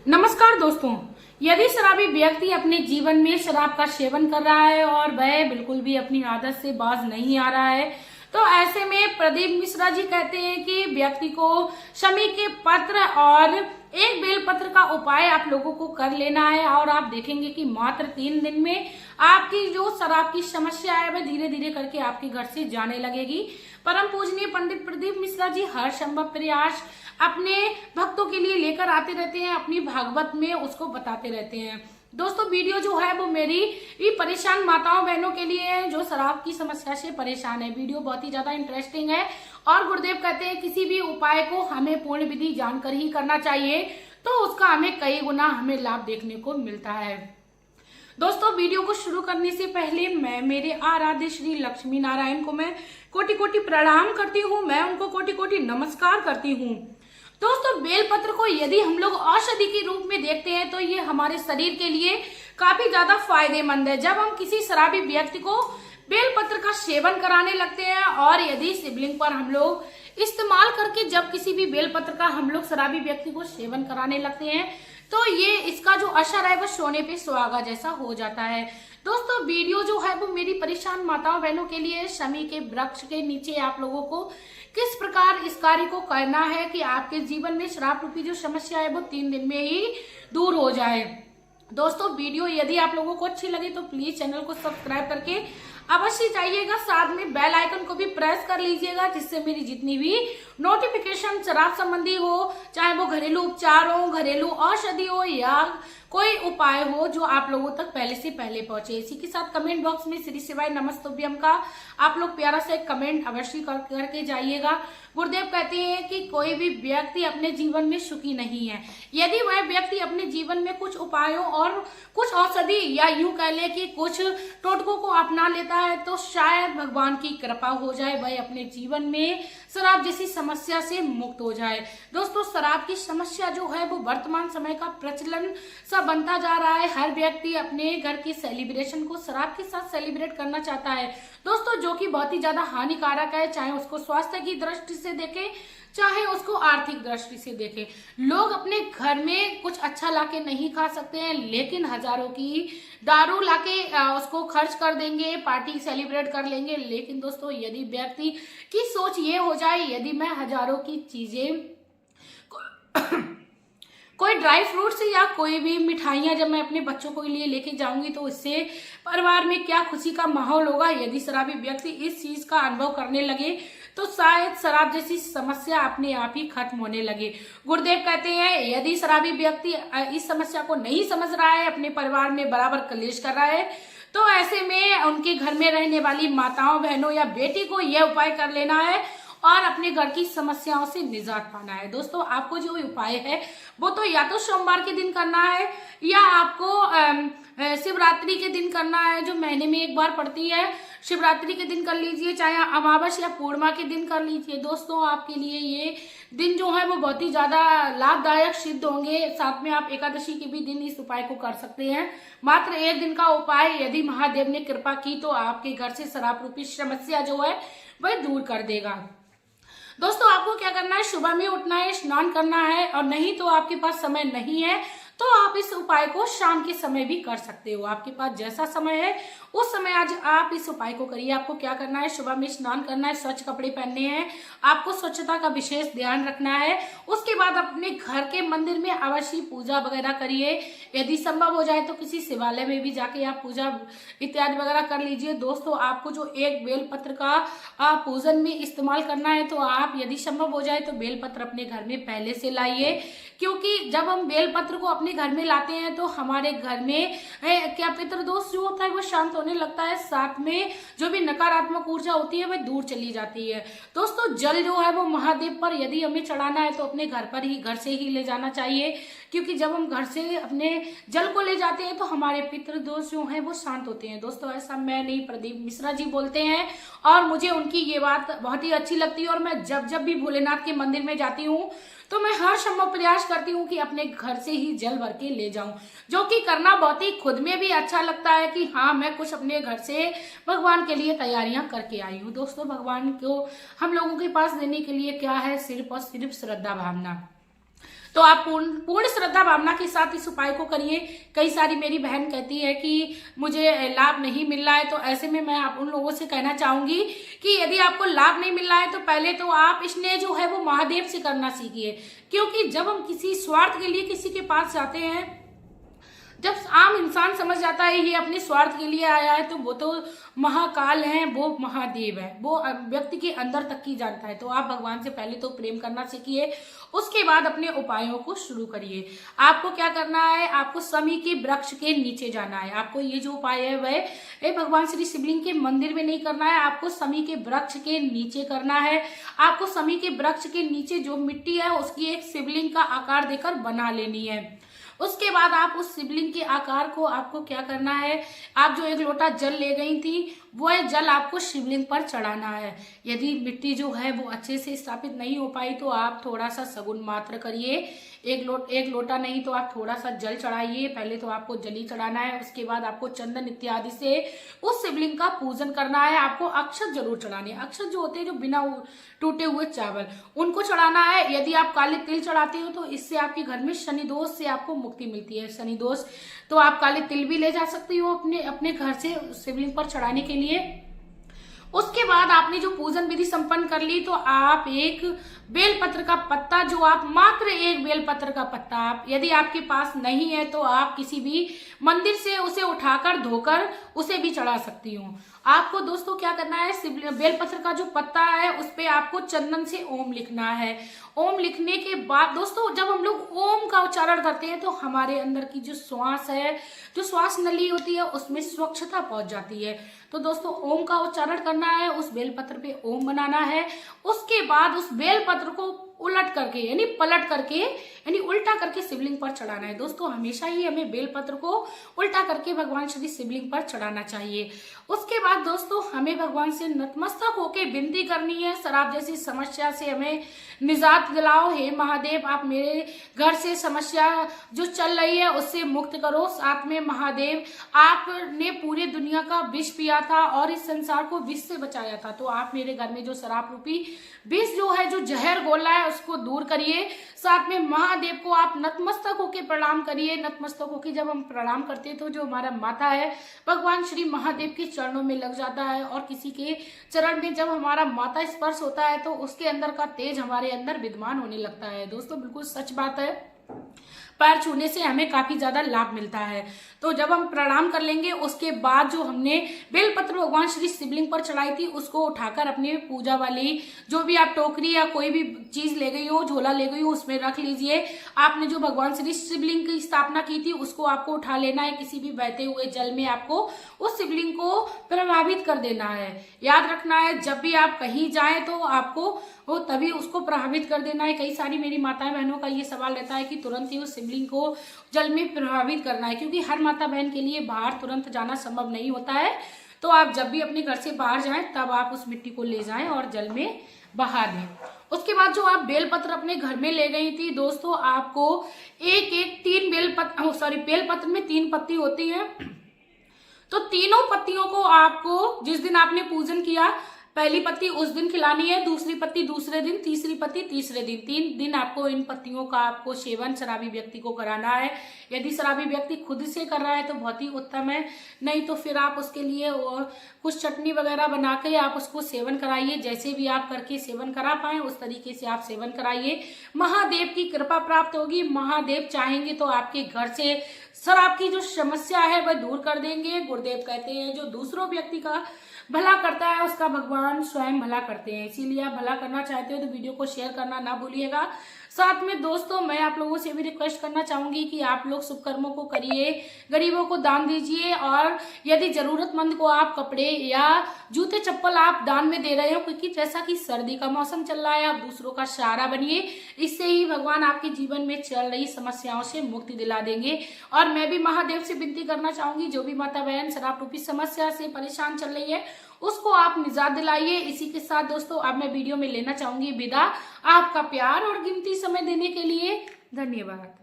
नमस्कार दोस्तों। यदि शराबी व्यक्ति अपने जीवन में शराब का सेवन कर रहा है और वह बिल्कुल भी अपनी आदत से बाज नहीं आ रहा है, तो ऐसे में प्रदीप मिश्रा जी कहते हैं कि व्यक्ति को शमी के पत्र और एक बेल पत्र का उपाय आप लोगों को कर लेना है और आप देखेंगे कि मात्र 3 दिन में आपकी जो शराब की समस्या है वह धीरे धीरे करके आपके घर से जाने लगेगी। परम पूजनीय पंडित प्रदीप मिश्रा जी हर संभव प्रयास अपने भक्तों के लिए लेकर आते रहते हैं, अपनी भागवत में उसको बताते रहते हैं। दोस्तों, वीडियो जो है वो मेरी परेशान माताओं बहनों के लिए है जो शराब की समस्या से परेशान है। वीडियो बहुत ही ज्यादा इंटरेस्टिंग है और गुरुदेव कहते हैं किसी भी उपाय को हमें पूर्ण विधि जानकर ही करना चाहिए, तो उसका हमें कई गुना हमें लाभ देखने को मिलता है। दोस्तों, वीडियो को शुरू करने से पहले मैं मेरे आराध्य श्री लक्ष्मी नारायण को मैं कोटि कोटि प्रणाम करती हूँ, मैं उनको कोटि कोटि नमस्कार करती हूँ। दोस्तों, बेलपत्र को यदि हम लोग औषधि के रूप में देखते हैं तो ये हमारे शरीर के लिए काफी ज्यादा फायदेमंद है। जब हम किसी शराबी व्यक्ति को बेलपत्र का सेवन कराने लगते हैं और यदि शिवलिंग पर हम लोग इस्तेमाल करके जब किसी भी बेलपत्र का हम लोग शराबी व्यक्ति को सेवन कराने लगते हैं तो ये इसका जो असर है वो सोने पे सुहागा जैसा हो जाता है। दोस्तों, वीडियो जो है वो मेरी परेशान माताओं बहनों के लिए शमी के वृक्ष के नीचे आप लोगों को किस प्रकार इस कार्य को करना है कि आपके जीवन में शराब रूपी जो समस्या है वो 3 दिन में ही दूर हो जाए। दोस्तों, वीडियो यदि आप लोगों को अच्छी लगे तो प्लीज चैनल को सब्सक्राइब करके अवश्य जाइएगा, साथ में बेल आइकन को भी प्रेस कर लीजिएगा जिससे मेरी जितनी भी नोटिफिकेशन शराब संबंधी हो, चाहे वो घरेलू उपचार हो, घरेलू औषधि हो या कोई उपाय हो, जो आप लोगों तक पहले से पहले पहुंचे। इसी के साथ कमेंट बॉक्स में श्री शिवाय नमस्तुभ्यम का आप लोग प्यारा सा एक कमेंट अवश्य करके जाइएगा। गुरुदेव कहते हैं कि कोई भी व्यक्ति अपने जीवन में सुखी नहीं है। यदि वह व्यक्ति अपने जीवन में कुछ उपायों और कुछ औषधि या यूं कह ले कि कुछ टोटकों को अपना लेता है तो शायद भगवान की कृपा हो जाए, वह अपने जीवन में शराब जैसी समस्या से मुक्त हो जाए। दोस्तों, शराब की समस्या जो है वो वर्तमान समय का प्रचलन सा बनता जा रहा है। हर व्यक्ति अपने घर की सेलिब्रेशन को शराब के साथ सेलिब्रेट करना चाहता है दोस्तों, जो कि बहुत ही ज्यादा हानिकारक है, चाहे उसको स्वास्थ्य की दृष्टि से देखें चाहे उसको आर्थिक दृष्टि से देखें। लोग अपने घर में कुछ अच्छा लाके नहीं खा सकते हैं लेकिन हजारों की दारू लाके उसको खर्च कर देंगे, पार्टी सेलिब्रेट कर लेंगे। लेकिन दोस्तों, यदि व्यक्ति की सोच ये हो जाए यदि मैं हजारों की चीजें कोई ड्राई फ्रूट्स या कोई भी मिठाइयां जब मैं अपने बच्चों के लिए लेके जाऊंगी तो इससे परिवार में क्या खुशी का माहौल होगा। यदि शराबी व्यक्ति इस चीज का अनुभव करने लगे तो शायद शराब जैसी समस्या अपने आप ही खत्म होने लगे। गुरुदेव कहते हैं यदि शराबी व्यक्ति इस समस्या को नहीं समझ रहा है, अपने परिवार में बराबर कलेश कर रहा है, तो ऐसे में उनके घर में रहने वाली माताओं बहनों या बेटी को यह उपाय कर लेना है और अपने घर की समस्याओं से निजात पाना है। दोस्तों, आपको जो उपाय है वो तो या तो सोमवार के दिन करना है या आपको शिवरात्रि के दिन करना है, जो महीने में एक बार पड़ती है। शिवरात्रि के दिन कर लीजिए, चाहे अमावस या पूर्णिमा के दिन कर लीजिए। दोस्तों, आपके लिए ये दिन जो है वो बहुत ही ज्यादा लाभदायक सिद्ध होंगे। साथ में आप एकादशी के भी दिन इस उपाय को कर सकते हैं। मात्र 1 दिन का उपाय यदि महादेव ने कृपा की तो आपके घर से शराब रूपी समस्या जो है वह दूर कर देगा। दोस्तों, आपको क्या करना है, सुबह में उठना है, स्नान करना है और नहीं तो आपके पास समय नहीं है तो आप इस उपाय को शाम के समय भी कर सकते हो। आपके पास जैसा समय है उस समय आज आप इस उपाय को करिए। आपको क्या करना है, सुबह में स्नान करना है, स्वच्छ कपड़े पहनने हैं, आपको स्वच्छता का विशेष ध्यान रखना है। उसके बाद अपने घर के मंदिर में अवश्य पूजा वगैरह करिए। यदि संभव हो जाए तो किसी शिवालय में भी जाके आप पूजा इत्यादि वगैरह कर लीजिए। दोस्तों, आपको जो एक बेलपत्र का पूजन में इस्तेमाल करना है तो आप यदि संभव हो जाए तो बेलपत्र अपने घर में पहले से लाइए, क्योंकि जब हम बेलपत्र को अपने घर में लाते हैं तो हमारे घर में क्या पितृदोष जो होता है वो शांत होने लगता है, साथ में जो भी नकारात्मक ऊर्जा होती है वह दूर चली जाती है। दोस्तों, जल जो है वो महादेव पर यदि हमें चढ़ाना है तो अपने घर से ही ले जाना चाहिए, क्योंकि जब हम घर से अपने जल को ले जाते हैं तो हमारे पितृदोष जो है वो शांत होते हैं। दोस्तों, ऐसा मैं नहीं, प्रदीप मिश्रा जी बोलते हैं और मुझे उनकी ये बात बहुत ही अच्छी लगती है और मैं जब भी भोलेनाथ के मंदिर में जाती हूँ तो मैं हर संभव प्रयास करती हूँ कि अपने घर से ही जल भर के ले जाऊं, जो कि करना बहुत ही खुद में भी अच्छा लगता है कि हाँ, मैं कुछ अपने घर से भगवान के लिए तैयारियां करके आई हूँ। दोस्तों, भगवान को हम लोगों के पास देने के लिए क्या है, सिर्फ और सिर्फ श्रद्धा भावना। तो आप पूर्ण श्रद्धा भावना के साथ इस उपाय को करिए। कई सारी मेरी बहन कहती है कि मुझे लाभ नहीं मिल रहा है, तो ऐसे में मैं आप उन लोगों से कहना चाहूंगी कि यदि आपको लाभ नहीं मिल रहा है तो पहले तो आप इसने जो है वो महादेव से करना सीखिए। क्योंकि जब हम किसी स्वार्थ के लिए किसी के पास जाते हैं, जब आम इंसान समझ जाता है ये अपने स्वार्थ के लिए आया है, तो वो तो महाकाल है, वो महादेव है, वो व्यक्ति के अंदर तक की जानता है। तो आप भगवान से पहले तो प्रेम करना सीखिए, उसके बाद अपने उपायों को शुरू करिए। आपको क्या करना है, आपको शमी के वृक्ष के नीचे जाना है। आपको ये जो उपाय है वह भगवान श्री शिवलिंग के मंदिर में नहीं करना है, आपको शमी के वृक्ष के नीचे करना है। आपको शमी के वृक्ष के नीचे जो मिट्टी है उसकी एक शिवलिंग का आकार देकर बना लेनी है। उसके बाद आप उस शिवलिंग के आकार को आपको क्या करना है, आप जो 1 लोटा जल ले गई थी वह जल आपको शिवलिंग पर चढ़ाना है। यदि मिट्टी जो है वो अच्छे से स्थापित नहीं हो पाई तो आप थोड़ा सा सगुन मात्र करिए। एक लोटा नहीं तो आप थोड़ा सा जल चढ़ाइए। पहले तो आपको जली चढ़ाना है, उसके बाद आपको चंदन इत्यादि से उस शिवलिंग का पूजन करना है। आपको अक्षत जरूर चढ़ाने, अक्षत जो होते हैं जो बिना टूटे हुए चावल, उनको चढ़ाना है। यदि आप काले तिल चढ़ाते हो तो इससे आपके घर में शनि दोष से आपको मुक्ति मिलती है। शनि दोष तो आप काले तिल भी ले जा सकती हो अपने घर से शिवलिंग पर चढ़ाने के लिए। उसके बाद आपने जो पूजन विधि संपन्न कर ली तो आप एक बेलपत्र का पत्ता, जो आप मात्र एक बेलपत्र का पत्ता, आप यदि आपके पास नहीं है तो आप किसी भी मंदिर से उसे उठाकर धोकर उसे भी चढ़ा सकती हूँ। आपको दोस्तों क्या करना है, बेलपत्र का जो पत्ता है उस पे आपको चंदन से ओम लिखना है। ओम लिखने के बाद दोस्तों जब हम लोग ओम का उच्चारण करते हैं तो हमारे अंदर की जो श्वास है, जो श्वास नली होती है उसमें स्वच्छता पहुंच जाती है। तो दोस्तों ओम का उच्चारण करना है, उस बेलपत्र पे ओम बनाना है। उसके बाद उस बेलपत्र को उलट करके यानी पलट करके यानी उल्टा करके शिवलिंग पर चढ़ाना है। दोस्तों हमेशा ही हमें बेलपत्र को उल्टा करके भगवान श्री शिवलिंग पर चढ़ाना चाहिए। उसके बाद दोस्तों हमें भगवान से नतमस्तक होकर विनती करनी है, शराब जैसी समस्या से हमें निजात दिलाओ। हे महादेव, आप मेरे घर से समस्या जो चल रही है उससे मुक्त करो। साथ में महादेव, आपने पूरी दुनिया का विष पिया था और इस संसार को विष से बचाया था, तो आप मेरे घर में जो शराब रूपी विष जो है, जो जहर घोला है, उसको दूर करिए। साथ में महादेव को आप नतमस्तक होकर प्रणाम करिए। नतमस्तक होकर जब हम प्रणाम करते हैं तो जो हमारा माथा है भगवान श्री महादेव के चरणों में लग जाता है, और किसी के चरण में जब हमारा माथा स्पर्श होता है तो उसके अंदर का तेज हमारे अंदर विद्यमान होने लगता है। दोस्तों बिल्कुल सच बात है, पैर छूने से हमें काफी ज्यादा लाभ मिलता है। तो जब हम प्रणाम कर लेंगे उसके बाद जो हमने बेलपत्र भगवान श्री शिवलिंग पर चढ़ाई थी उसको उठाकर अपने पूजा वाली जो भी आप टोकरी या कोई भी चीज ले गई हो, झोला ले गई हो, उसमें रख लीजिए। आपने जो भगवान श्री शिवलिंग की स्थापना की थी उसको आपको उठा लेना है। किसी भी बहते हुए जल में आपको उस शिवलिंग को प्रभावित कर देना है। याद रखना है जब भी आप कहीं जाएं तो आपको वो तभी उसको प्रभावित कर देना है। कई सारी मेरी माताएं बहनों का ये सवाल रहता है कि तुरंत ही उस शिवलिंग को जल में प्रभावित करना है, क्योंकि हर माता बहन के लिए बाहर तुरंत जाना संभव नहीं होता है। तो आप जब भी अपने घर से बाहर जाएं तब आप उस मिट्टी को ले जाएं और जल में बहा दें। उसके बाद जो आप बेलपत्र अपने घर में ले गई थी दोस्तों, आपको बेलपत्र में 3 पत्ती होती है, तो तीनों पत्तियों को आपको जिस दिन आपने पूजन किया पहली पत्ती उस दिन खिलानी है, दूसरी पत्ती दूसरे दिन, तीसरी पत्ती तीसरे दिन। 3 दिन आपको इन पत्तियों का आपको सेवन शराबी व्यक्ति को कराना है। यदि शराबी व्यक्ति खुद से कर रहा है तो बहुत ही उत्तम है, नहीं तो फिर आप उसके लिए और कुछ चटनी वगैरह बना के आप उसको सेवन कराइए। जैसे भी आप करके सेवन करा पाए उस तरीके से आप सेवन कराइए। महादेव की कृपा प्राप्त होगी। महादेव चाहेंगे तो आपके घर से शराब की जो समस्या है वह दूर कर देंगे। गुरुदेव कहते हैं जो दूसरों व्यक्ति का भला करता है उसका भगवान स्वयं भला करते हैं। इसीलिए आप भला करना चाहते हो तो वीडियो को शेयर करना ना भूलिएगा। साथ में दोस्तों मैं आप लोगों से भी रिक्वेस्ट करना चाहूंगी कि आप लोग शुभ कर्मों को करिए, गरीबों को दान दीजिए, और यदि जरूरतमंद को आप कपड़े या जूते चप्पल आप दान में दे रहे हो, क्योंकि जैसा कि सर्दी का मौसम चल रहा है आप दूसरों का सहारा बनिए। इससे ही भगवान आपके जीवन में चल रही समस्याओं से मुक्ति दिला देंगे। और मैं भी महादेव से विनती करना चाहूंगी जो भी माता बहन शराब रूपी समस्या से परेशान चल रही है उसको आप निजात दिलाइए। इसी के साथ दोस्तों अब मैं वीडियो में लेना चाहूंगी विदा। आपका प्यार और कीमती समय देने के लिए धन्यवाद।